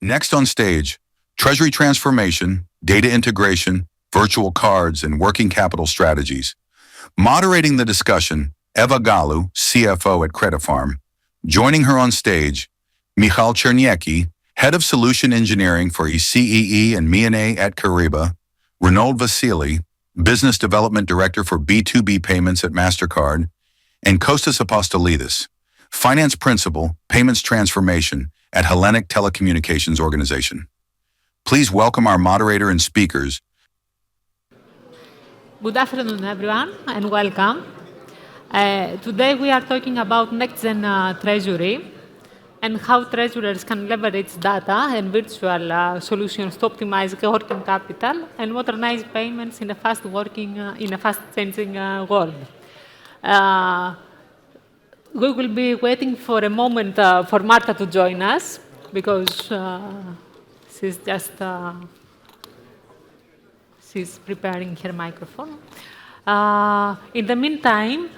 Next on stage, Treasury transformation, data integration, virtual cards, and working capital strategies. Moderating the discussion, Eva Gallou, CFO at CretaFarm. Joining her on stage, Michal Czerniecki, Head of Solution Engineering for ECEE and M&A at Kyriba, Renold Vasili, Business Development Director for B2B Payments at Mastercard, and Kostas Apostolidis, Finance Principal, Payments Transformation at Hellenic Telecommunications Organization. Please welcome our moderator and speakers. Good afternoon, everyone, and welcome. Today we are talking about next-gen Treasury and how treasurers can leverage data and virtual solutions to optimize working capital and modernize payments in a fast-changing world. We will be waiting for a moment for Marta to join us because she's preparing her microphone. In the meantime,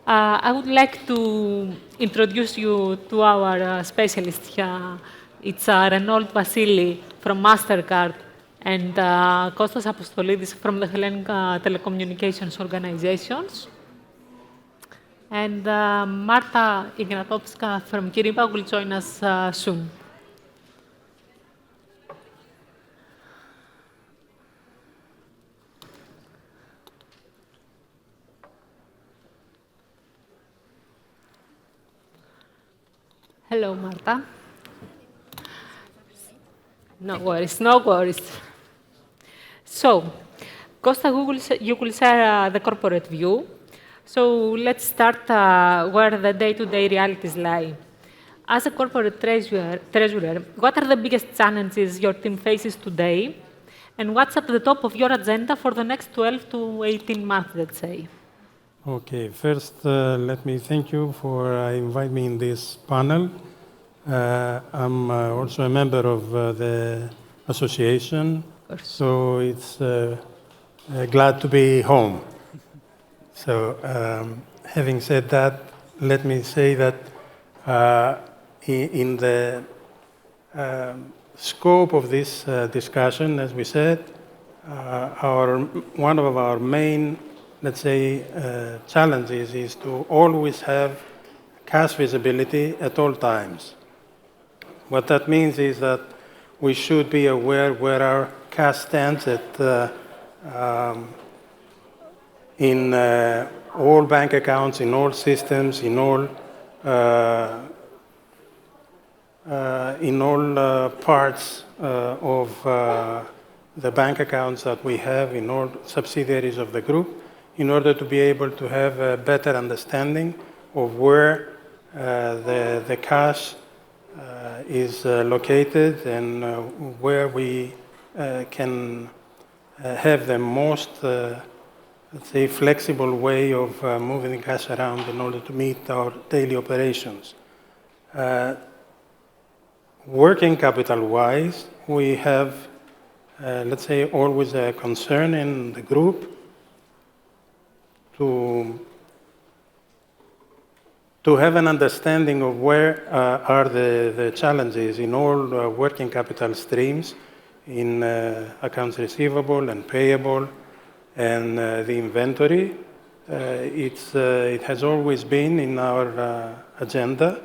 I would like to introduce you to our specialist here. It's Renold Vasili from Mastercard and Kostas Apostolidis from the Hellenic Telecommunications Organizations. And Marta Ignatowska from Kyriba will join us soon. Hello, Marta. No worries, no worries. So, Costa, you will share the corporate view. So let's start where the day-to-day realities lie. As a corporate treasurer, what are the biggest challenges your team faces today? And what's at the top of your agenda for the next 12 to 18 months, let's say? Okay, first, let me thank you for inviting me in this panel. I'm also a member of the association, so it's glad to be home. So, having said that, let me say that in the scope of this discussion, as we said, one of our main, let's say, challenges is to always have cash visibility at all times. What that means is that we should be aware where our cash stands in all bank accounts, in all systems, in all parts of the bank accounts that we have in all subsidiaries of the group, in order to be able to have a better understanding of where the cash is located and where we can have the most, let's say, flexible way of moving the cash around in order to meet our daily operations. Working capital-wise, we have, let's say, always a concern in the group to have an understanding of where are the challenges in all working capital streams, in accounts receivable and payable, and the inventory. It has always been in our agenda.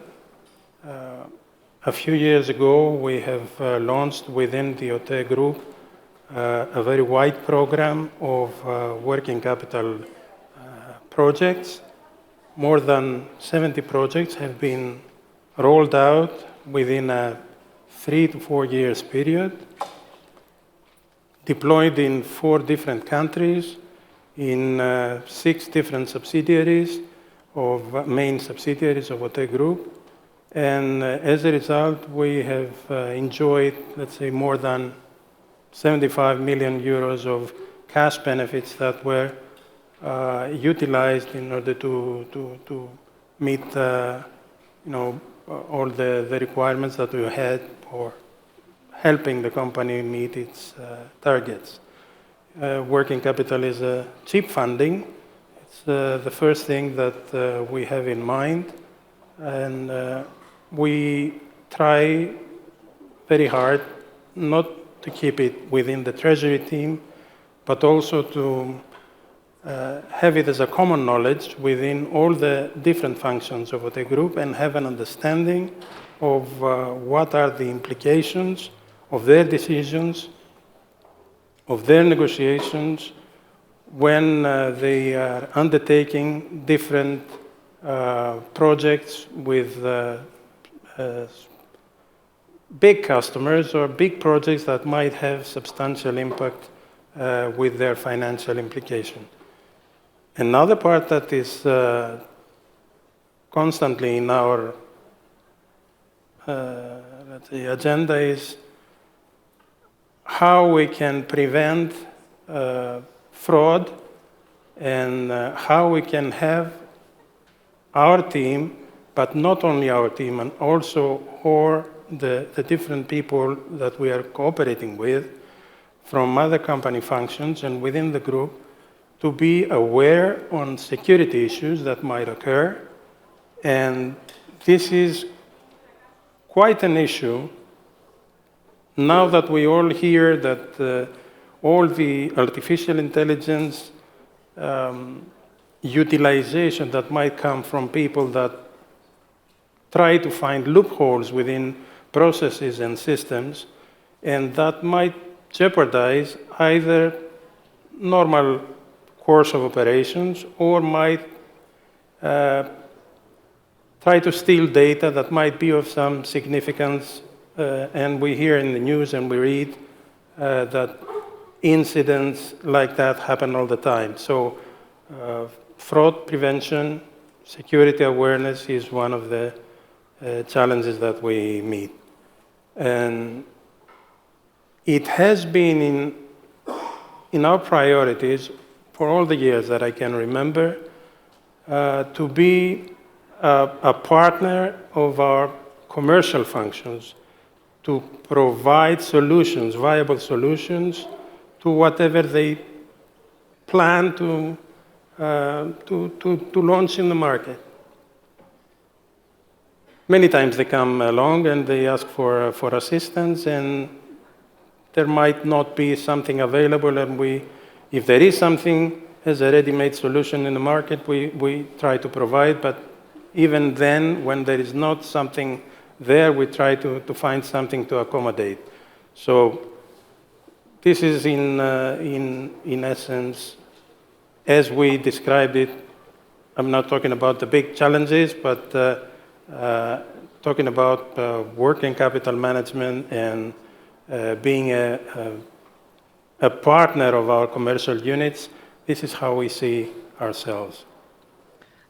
A few years ago, we have launched within the OTE group a very wide program of working capital projects. More than 70 projects have been rolled out within a 3 to 4 years period, deployed in 4 different countries, in 6 different subsidiaries main subsidiaries of OTE Group. And as a result, we have enjoyed, let's say, more than 75 million euros of cash benefits that were utilized in order to meet, all the requirements that we had for helping the company meet its targets. Working capital is cheap funding. It's the first thing that we have in mind, and we try very hard not to keep it within the Treasury team, but also to have it as a common knowledge within all the different functions of the group and have an understanding of what are the implications of their decisions, of their negotiations, when they are undertaking different projects with big customers or big projects that might have substantial impact with their financial implications. Another part that is constantly in our let's say agenda is how we can prevent fraud and how we can have our team, but not only our team, and also all the different people that we are cooperating with from other company functions and within the group to be aware on security issues that might occur. And this is quite an issue now that we all hear that all the artificial intelligence utilization that might come from people that try to find loopholes within processes and systems, and that might jeopardize either normal course of operations or might try to steal data that might be of some significance. And we hear in the news and we read that incidents like that happen all the time. So fraud prevention, security awareness is one of the challenges that we meet. And it has been in our priorities for all the years that I can remember to be a partner of our commercial functions to provide solutions, viable solutions, to whatever they plan to launch in the market. Many times they come along and they ask for assistance, and there might not be something available, and if there is something as a ready-made solution in the market, we try to provide, but even then, when there is not something there, we try to find something to accommodate. So this is in essence, as we described it. I'm not talking about the big challenges, but talking about working capital management and being a partner of our commercial units. This is how we see ourselves.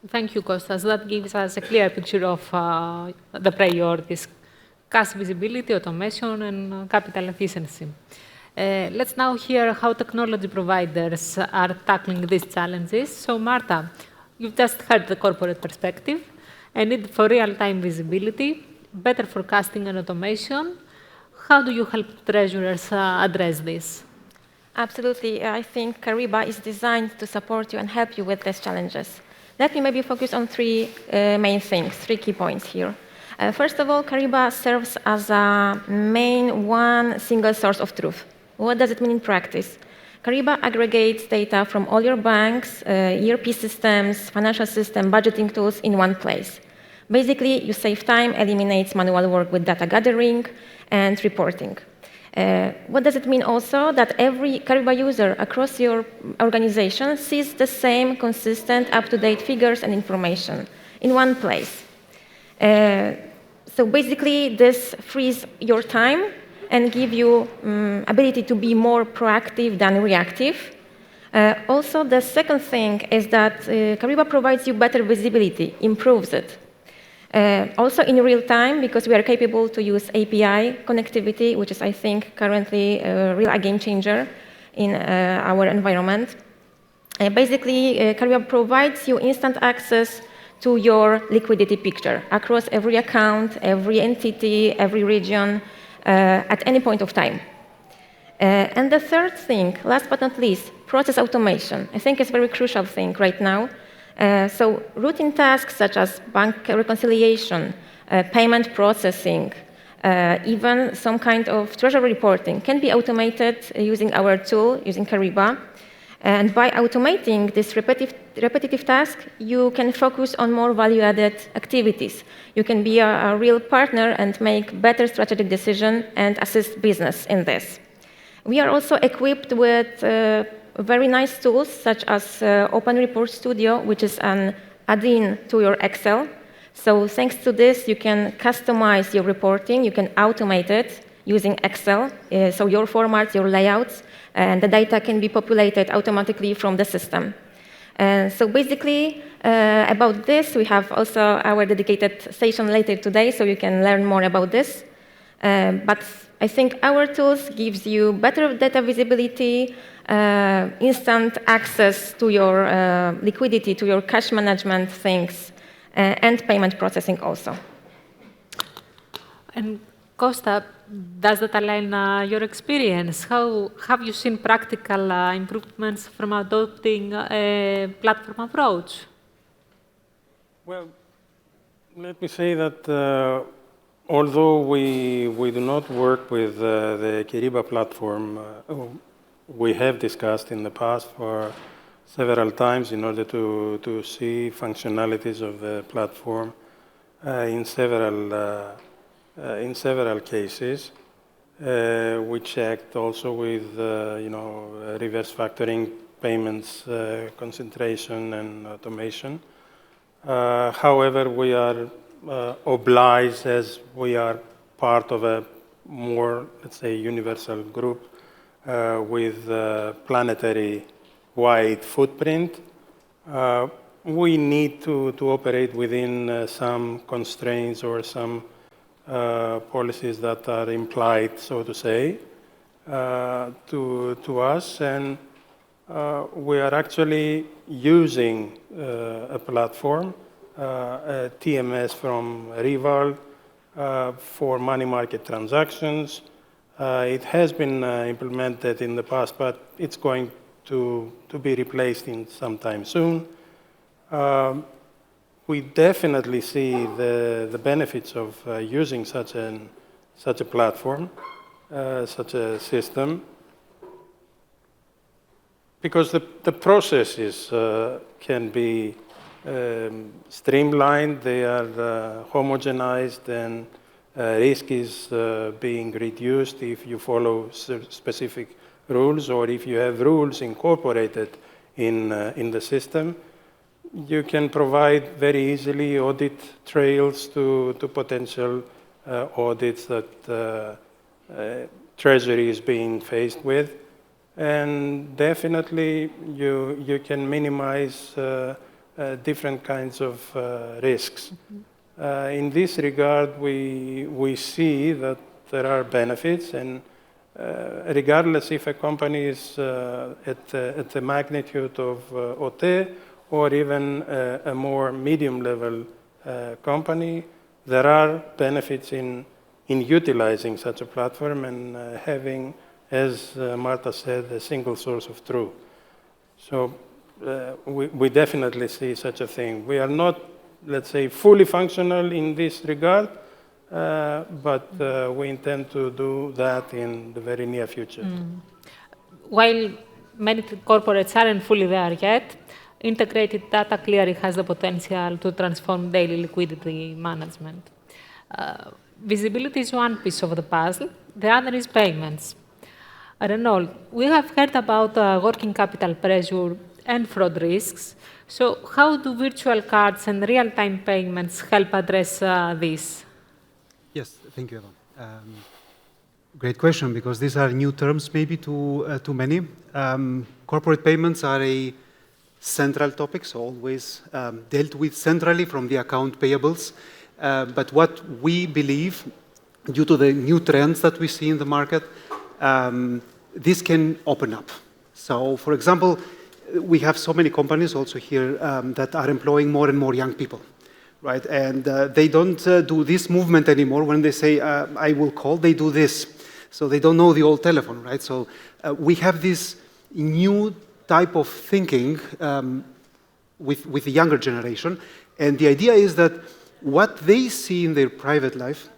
Thank you, Kostas. That gives us a clear picture of the priorities: cash visibility, automation, and capital efficiency. Let's now hear how technology providers are tackling these challenges. So, Marta, you've just heard the corporate perspective, a need for real-time visibility, better forecasting and automation. How do you help treasurers address this? Absolutely. I think Kyriba is designed to support you and help you with these challenges. Let me maybe focus on three main things, 3 key points here. First of all, Kyriba serves as a main one single source of truth. What does it mean in practice? Kyriba aggregates data from all your banks, ERP systems, financial system, budgeting tools in one place. Basically, you save time, eliminates manual work with data gathering and reporting. What does it mean also? That every Kyriba user across your organization sees the same consistent, up-to-date figures and information in one place. So basically, this frees your time and gives you ability to be more proactive than reactive. Also, the second thing is that Kyriba provides you better visibility, improves it. Also in real time, because we are capable to use API connectivity, which is, I think, currently a real game changer in our environment. Basically, Kyriba provides you instant access to your liquidity picture across every account, every entity, every region, at any point of time. And the third thing, last but not least, process automation. I think it's a very crucial thing right now. So routine tasks such as bank reconciliation, payment processing, Even some kind of treasury reporting can be automated using our tool, using Kyriba. And by automating this repetitive task, you can focus on more value-added activities. You can be a real partner and make better strategic decisions and assist business in this. We are also equipped with very nice tools, such as Open Report Studio, which is an add-in to your Excel. So thanks to this, you can customize your reporting. You can automate it using Excel, so your formats, your layouts, and the data can be populated automatically from the system. So basically, about this, we have also our dedicated session later today, so you can learn more about this. But I think our tools gives you better data visibility, instant access to your liquidity, to your cash management things, and payment processing also. And Kostas, does that align your experience? How have you seen practical improvements from adopting a platform approach? Well, let me say that although we do not work with the Kyriba platform, we have discussed in the past for several times in order to see functionalities of the platform in several cases. We checked also with reverse factoring, payments concentration, and automation. However, we are obliged, as we are part of a more, let's say, universal group with planetary-wide footprint. We need to operate within some constraints or some policies that are implied, so to say, to us. And we are actually using a platform, a TMS from Renold, for money market transactions. It has been implemented in the past, but it's going to be replaced in sometime soon. We definitely see the benefits of using such a platform, such a system, because the processes can be streamlined, they are homogenized, and risk is being reduced if you follow specific rules, or if you have rules incorporated in the system. You can provide very easily audit trails to potential audits that Treasury is being faced with. And definitely, you can minimize different kinds of risks. In this regard, we see that there are benefits, and regardless if a company is at the magnitude of OTE or even a more medium-level company, there are benefits in utilizing such a platform and having, as Marta said, a single source of truth. So we definitely see such a thing. We are not, let's say, fully functional in this regard, but we intend to do that in the very near future. While many corporates aren't fully there yet, integrated data clearly has the potential to transform daily liquidity management. Visibility is one piece of the puzzle. The other is payments. Renold, we have heard about working capital pressure and fraud risks. So how do virtual cards and real-time payments help address this? Yes, thank you, Eva. Great question, because these are new terms maybe to many. Corporate payments are a central topic, so always dealt with centrally from the account payables. But what we believe, due to the new trends that we see in the market, this can open up. So, for example, we have so many companies also here that are employing more and more young people, right? And they don't do this movement anymore. When they say, I will call, they do this. So they don't know the old telephone, right? So we have this new type of thinking with the younger generation. And the idea is that what they see in their private life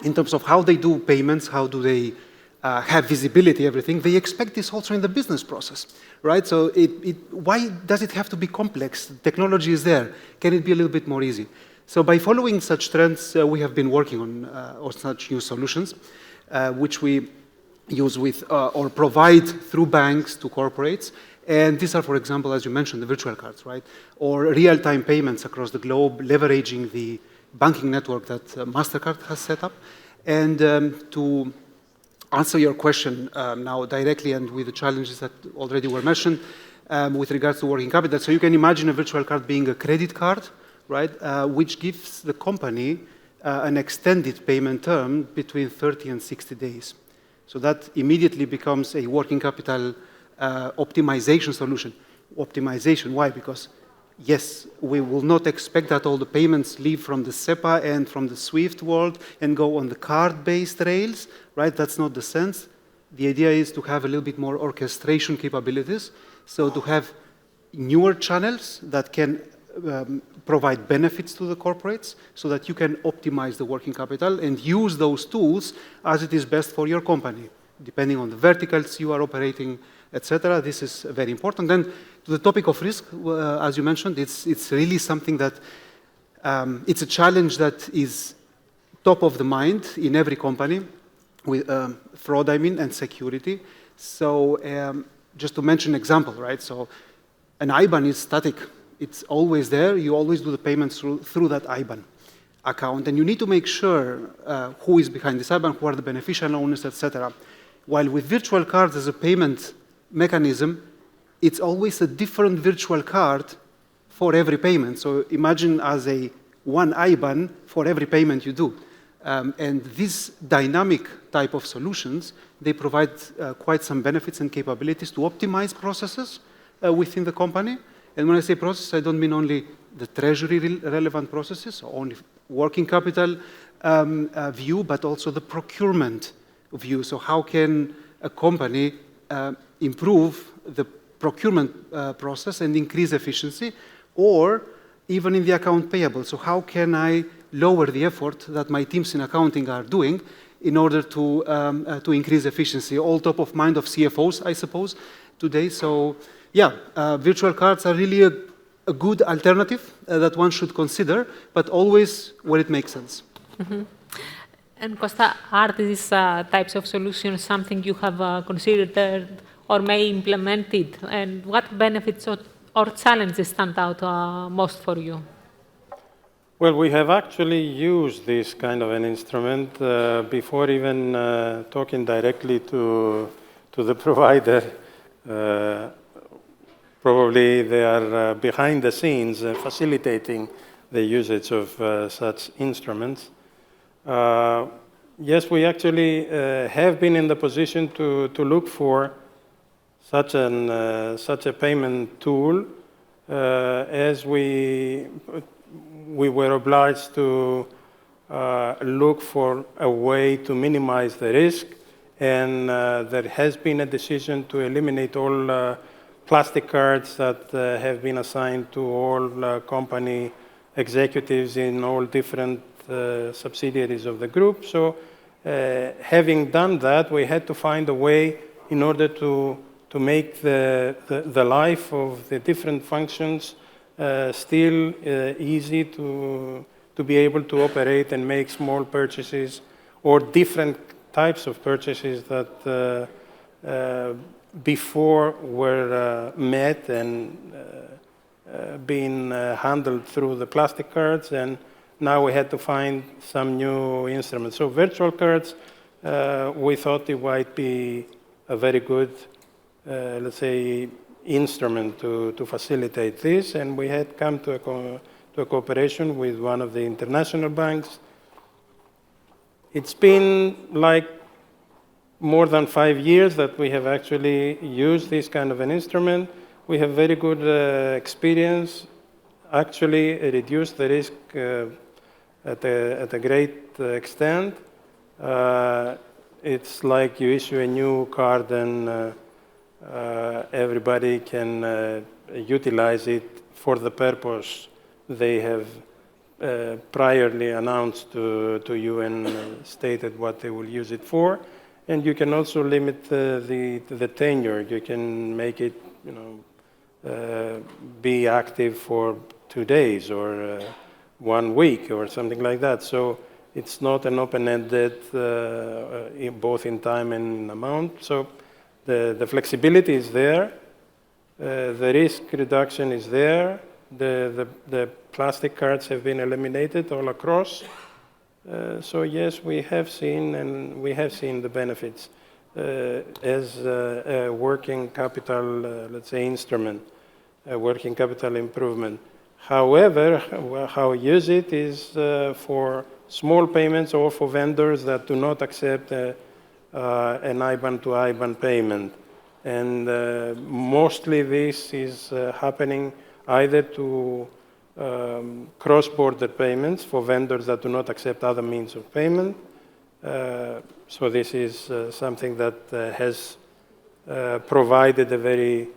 in terms of how they do payments, how do they have visibility, everything, they expect this also in the business process, right? So why does it have to be complex? The technology is there. Can it be a little bit more easy? So by following such trends, we have been working on such new solutions, which we use with or provide through banks to corporates. And these are, for example, as you mentioned, the virtual cards, right? Or real-time payments across the globe, leveraging the banking network that Mastercard has set up. And to answer your question now directly and with the challenges that already were mentioned with regards to working capital. So you can imagine a virtual card being a credit card, right, which gives the company an extended payment term between 30 and 60 days. So that immediately becomes a working capital optimization solution. Optimization, why? Because yes, we will not expect that all the payments leave from the SEPA and from the SWIFT world and go on the card-based rails, right? That's not the sense. The idea is to have a little bit more orchestration capabilities, so to have newer channels that can provide benefits to the corporates so that you can optimize the working capital and use those tools as it is best for your company, depending on the verticals you are operating, etc. This is very important. Then to the topic of risk, as you mentioned, it's really something that it's a challenge that is top of the mind in every company, with fraud, I mean, and security. So just to mention an example, right? So an IBAN is static. It's always there. You always do the payments through that IBAN account. And you need to make sure who is behind this IBAN, who are the beneficial owners, etc. While with virtual cards as a payment mechanism, it's always a different virtual card for every payment. So imagine as a one IBAN for every payment you do. And these dynamic type of solutions, they provide quite some benefits and capabilities to optimize processes within the company. And when I say process, I don't mean only the treasury relevant processes, or only working capital view, but also the procurement view. So how can a company improve the procurement process and increase efficiency, or even in the account payable? So how can I lower the effort that my teams in accounting are doing in order to increase efficiency? All top of mind of CFOs, I suppose, today. So yeah, virtual cards are really a good alternative that one should consider, but always where it makes sense. Mm-hmm. And Kostas, are these types of solutions something you have considered or may implemented? And what benefits or challenges stand out most for you? Well, we have actually used this kind of an instrument before even talking directly to the provider. Probably they are behind the scenes facilitating the usage of such instruments. Yes, we actually have been in the position to look for such a payment tool as we were obliged to look for a way to minimize the risk, and there has been a decision to eliminate all plastic cards that have been assigned to all company executives in all different subsidiaries of the group. So having done that, we had to find a way in order to make the life of the different functions still easy to be able to operate and make small purchases or different types of purchases that before were met and being handled through the plastic cards, and now we had to find some new instruments. So virtual cards, we thought it might be a very good, let's say, instrument to facilitate this, and we had come to a cooperation with one of the international banks. It's been like more than 5 years that we have actually used this kind of an instrument. We have very good experience. Actually, it reduced the risk at a great extent. It's like you issue a new card and everybody can utilize it for the purpose they have priorly announced to you and stated what they will use it for. And you can also limit the tenure. You can make it, be active for 2 days or 1 week or something like that. So it's not an open-ended, both in time and in amount. So the flexibility is there. The risk reduction is there. The plastic cards have been eliminated all across. So yes, we have seen the benefits as a working capital, let's say, instrument, a working capital improvement. However, how we use it is for small payments or for vendors that do not accept an IBAN to IBAN payment. And mostly this is happening either to cross-border payments for vendors that do not accept other means of payment. So this is something that has provided a very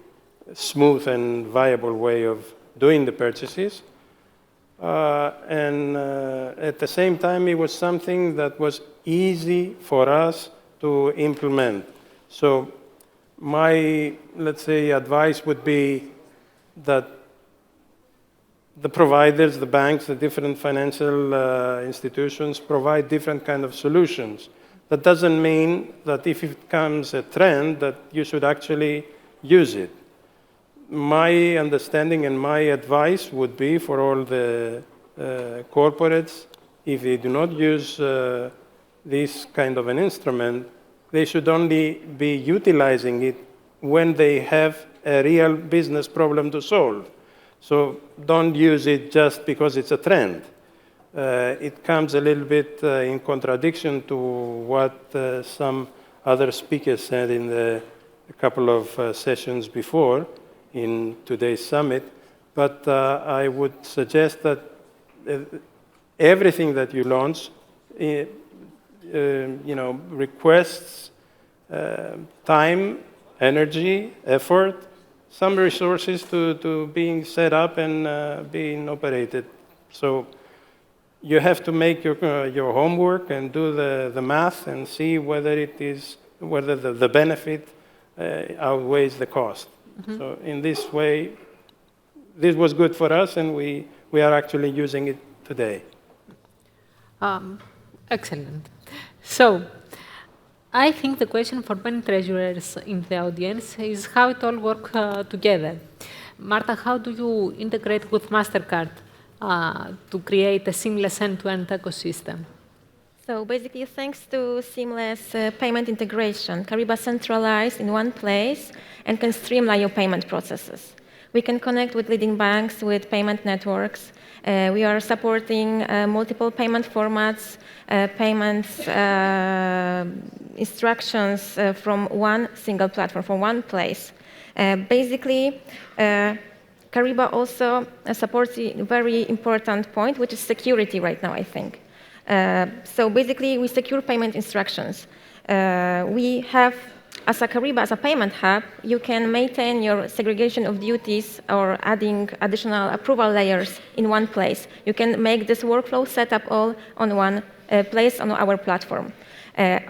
smooth and viable way of doing the purchases. And at the same time, it was something that was easy for us to implement. So my, let's say, advice would be that the providers, the banks, the different financial institutions provide different kind of solutions. That doesn't mean that if it becomes a trend that you should actually use it. My understanding and my advice would be for all the corporates, if they do not use this kind of an instrument, they should only be utilizing it when they have a real business problem to solve. So don't use it just because it's a trend. It comes a little bit in contradiction to what some other speakers said in a couple of sessions before in today's summit. But I would suggest that everything that you launch, requests time, energy, effort, some resources to being set up and being operated. So you have to make your homework and do the math and see whether the benefit outweighs the cost. Mm-hmm. So in this way, this was good for us, and we are actually using it today. Excellent. So I think the question for many treasurers in the audience is how it all works together. Marta, how do you integrate with Mastercard to create a seamless end-to-end ecosystem? So basically, thanks to seamless payment integration, Kyriba centralized in one place and can streamline your payment processes. We can connect with leading banks, with payment networks. We are supporting multiple payment formats, payments, instructions from one single platform, from one place. Basically, Kyriba also supports a very important point, which is security right now, I think. So basically, we secure payment instructions. We have, as a Kyriba, as a payment hub, you can maintain your segregation of duties or adding additional approval layers in one place. You can make this workflow setup all on one place on our platform.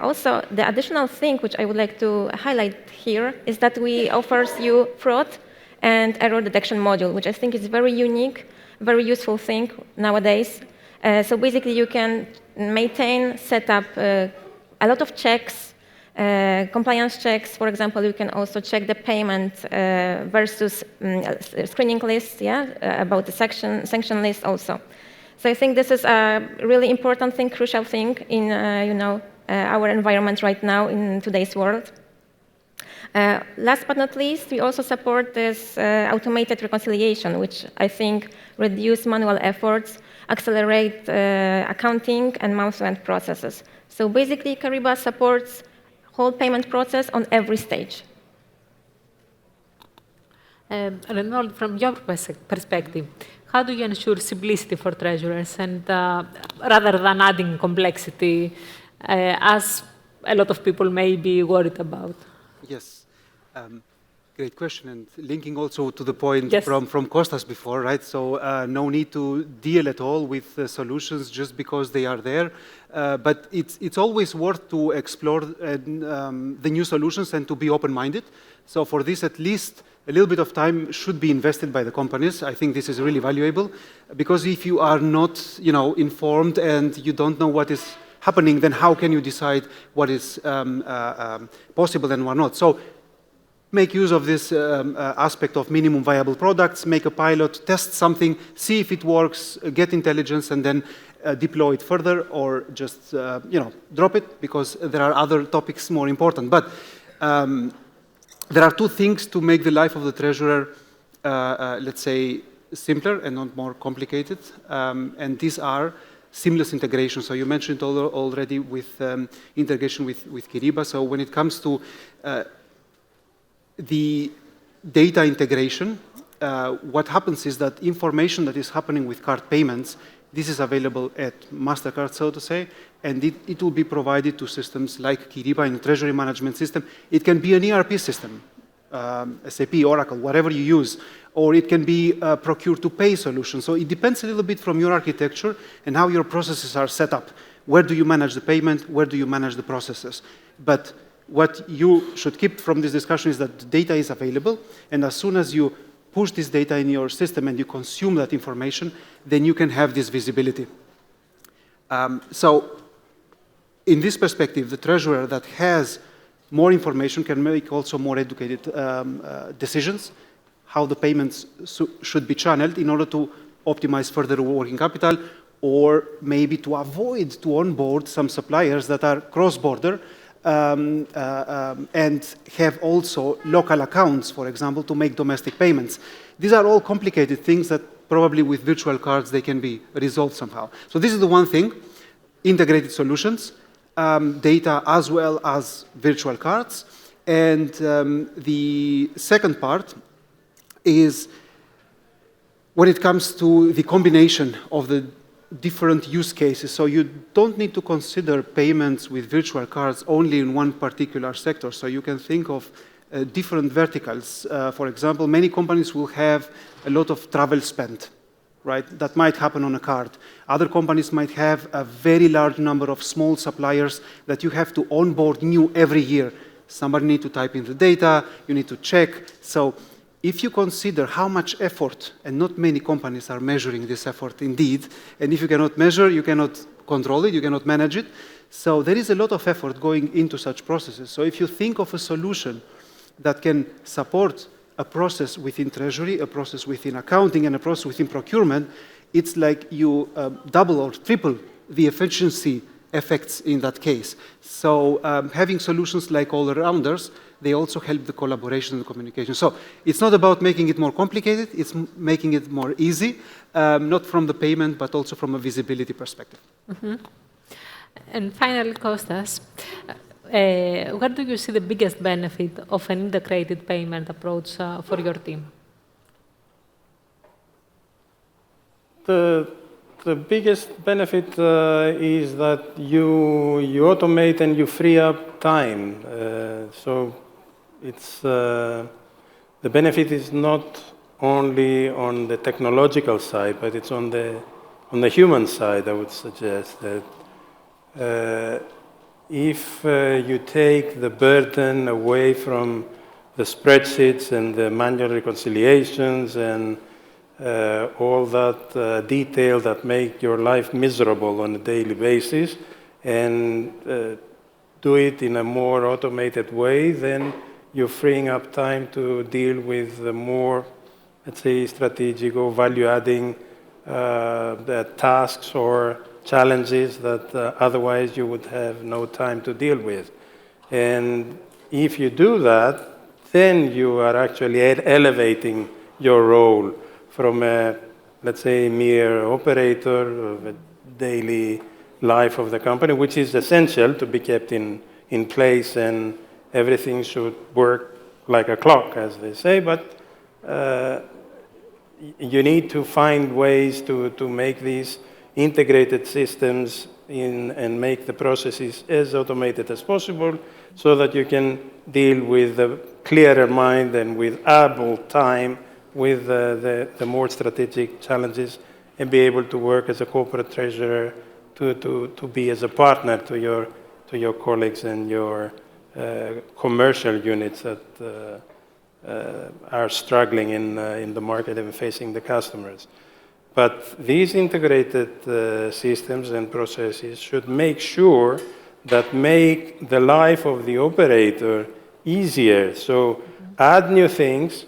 Also, the additional thing which I would like to highlight here is that we offer you fraud and error detection module, which I think is very unique, very useful thing nowadays. So basically, you can maintain, set up a lot of checks, compliance checks. For example, you can also check the payment versus screening list, about the sanction list also. So I think this is a really important thing, crucial thing in our environment right now in today's world. Last but not least, we also support this automated reconciliation, which I think reduce manual efforts, accelerate accounting and month-to-end processes. So basically, Kyriba supports whole payment process on every stage. Renold, from your perspective, how do you ensure simplicity for treasurers and rather than adding complexity, as a lot of people may be worried about? Yes. Great question, and linking also to the point Yes. from Kostas before, right? So no need to deal at all with solutions just because they are there, but it's always worth to explore the new solutions and to be open-minded. So for this, at least a little bit of time should be invested by the companies. I think this is really valuable, because if you are not, informed and you don't know what is happening, then how can you decide what is possible and what not? So make use of this aspect of minimum viable products, make a pilot, test something, see if it works, get intelligence, and then deploy it further, or just drop it, because there are other topics more important. But there are two things to make the life of the treasurer, let's say, simpler and not more complicated, and these are seamless integration. So you mentioned already with integration with Kyriba. So when it comes to the data integration, what happens is that information that is happening with card payments, this is available at Mastercard, so to say, and it will be provided to systems like Kyriba in treasury management system. It can be an ERP system, SAP, Oracle, whatever you use, or it can be a procure-to-pay solution. So it depends a little bit from your architecture and how your processes are set up. Where do you manage the payment? Where do you manage the processes? But what you should keep from this discussion is that the data is available, and as soon as you push this data in your system and you consume that information, then you can have this visibility. So in this perspective, the treasurer that has more information can make also more educated decisions, how the payments should be channeled in order to optimize further working capital, or maybe to avoid to onboard some suppliers that are cross-border, and have also local accounts, for example, to make domestic payments. These are all complicated things that probably with virtual cards they can be resolved somehow. So this is the one thing, integrated solutions, data as well as virtual cards. And the second part is when it comes to the combination of the different use cases. So you don't need to consider payments with virtual cards only in one particular sector. So you can think of different verticals. For example, many companies will have a lot of travel spend, right? That might happen on a card. Other companies might have a very large number of small suppliers that you have to onboard new every year. Somebody needs to type in the data, you need to check. So if you consider how much effort, and not many companies are measuring this effort indeed, and if you cannot measure, you cannot control it, you cannot manage it. So there is a lot of effort going into such processes. So if you think of a solution that can support a process within treasury, a process within accounting, and a process within procurement, it's like you double or triple the efficiency effects in that case. So having solutions like all-arounders, they also help the collaboration and the communication. So it's not about making it more complicated, it's making it more easy, not from the payment, but also from a visibility perspective. Mm-hmm. And finally, Kostas, where do you see the biggest benefit of an integrated payment approach for your team? The biggest benefit is that you automate and you free up time. So it's the benefit is not only on the technological side, but it's on the human side. I would suggest that if you take the burden away from the spreadsheets and the manual reconciliations and all that detail that make your life miserable on a daily basis, and do it in a more automated way, then you're freeing up time to deal with the more, let's say, strategic or value-adding tasks or challenges that otherwise you would have no time to deal with. And if you do that, then you are actually elevating your role from a, let's say, mere operator of a daily life of the company, which is essential to be kept in place, and everything should work like a clock, as they say, but you need to find ways to make these integrated systems and make the processes as automated as possible so that you can deal with a clearer mind and with ample time with the more strategic challenges and be able to work as a corporate treasurer to be as a partner to your colleagues and your commercial units that are struggling in the market and facing the customers. But these integrated systems and processes should make sure that make the life of the operator easier. So add new things,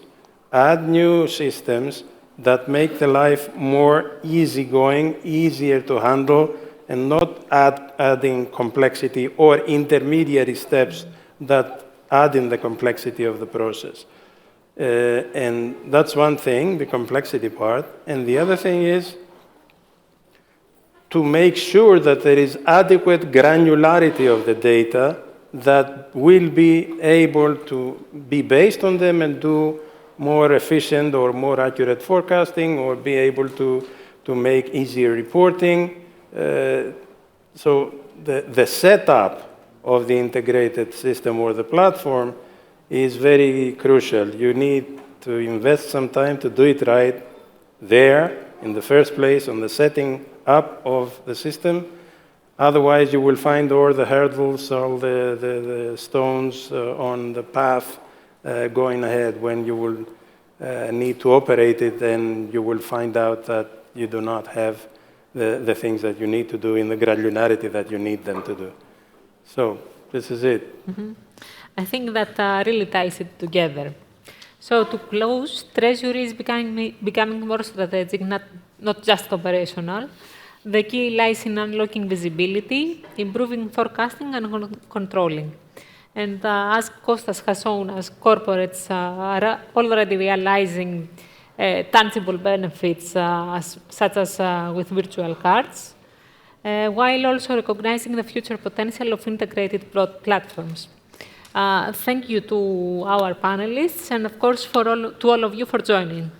add new systems that make the life more easygoing, easier to handle, and not adding complexity or intermediary steps that add in the complexity of the process. And that's one thing, the complexity part. And the other thing is to make sure that there is adequate granularity of the data that will be able to be based on them and do more efficient or more accurate forecasting or be able to make easier reporting. So the setup of the integrated system or the platform is very crucial. You need to invest some time to do it right there in the first place on the setting up of the system. Otherwise, you will find all the hurdles, all the stones on the path going ahead when you will need to operate it, and you will find out that you do not have the things that you need to do in the granularity that you need them to do. So this is it. Mm-hmm. I think that really ties it together. So to close, Treasury is becoming more strategic, not just operational. The key lies in unlocking visibility, improving forecasting, and controlling. And as Kostas has shown us, corporates are already realizing tangible benefits, such as with virtual cards, while also recognizing the future potential of integrated platforms. Thank you to our panelists, and of course to all of you for joining.